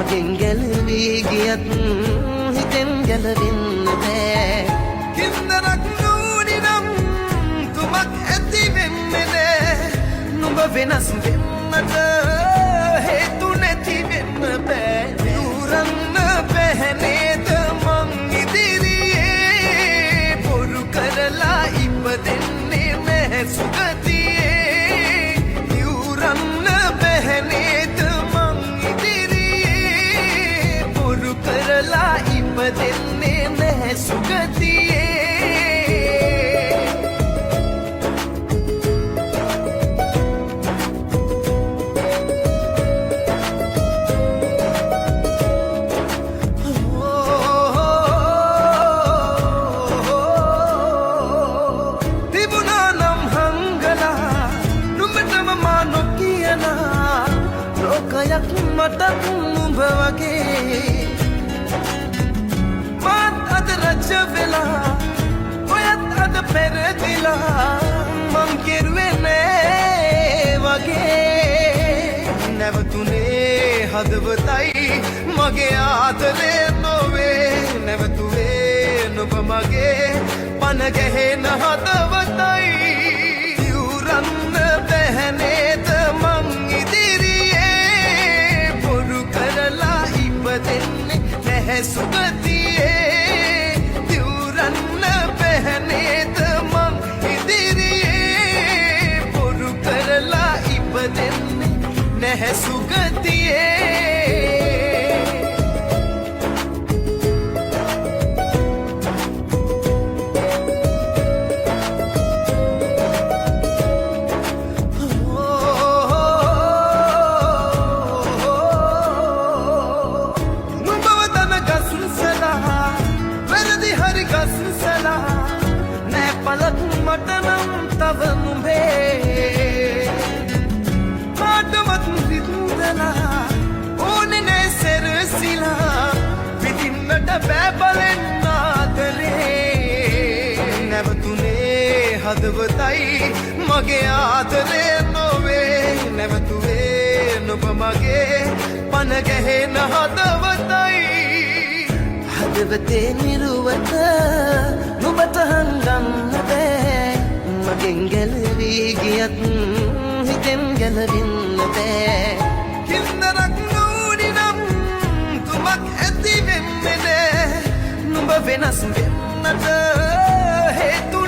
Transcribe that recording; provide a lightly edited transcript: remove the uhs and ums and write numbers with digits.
මගෙන් ගැලවී ගියත් හිතෙන් ගැලවෙන්න බෑ කින්දරක් නූනි නම් තුමක් ඇති වෙන්නේ නෑ නුඹ වෙනස් වෙන්නට හේතු නැති වෙන්න බෑ යුරන්න පැහැනේද මං ඉදිරියේ බොරු කරලා ඉපදෙන්නේ නැහැ සුගතියේ යුරන්න පැහැනේද මං ඉදිරියේ බොරු කරලා ඉපදෙන්නේ නැහැ සුගතියේ මටත් නුඹ වගේ මාත් අද රජ වෙලා ඔයත් අද පෙරදිලා මං කෙරුවේ නෑ වගේ නැවතුනේ හදවතයි මගේ ආදරේ නොවේ නැවතුනේ නුඹ මගේ පන ගැහෙන හදවතයි යුරන්න පැහැනේද මං ඉපදෙන්නේ නැහැ සුගතියේ දියුරන්න පැහැනේද මං ඉදිරියේ බොරු කරලා ඉපදෙන්නේ නැහැ සුගතියේ මට නම් තව නුඹේ මාටමත් රිදුදලා ඕනේ නෑ සැරසිලා විඳින්නට බෑ බලෙන් ආදරේ නැවතුනේ හදවතයි මගේ ආදරේ නොවේ නැවතුනේ නුඹ මගේ පන ගැහෙන හදවතයි හදවතේ නිරුවත නුඹට හංගන්න බෑ මගෙන් ගැලවී ගියත් හිතෙන් ගැලවෙන්න බෑ කින්දරක් නූනි නම් තුමක් ඇති වෙන්නේ නෑ නුඹ වෙනස් වෙන්නට හේතු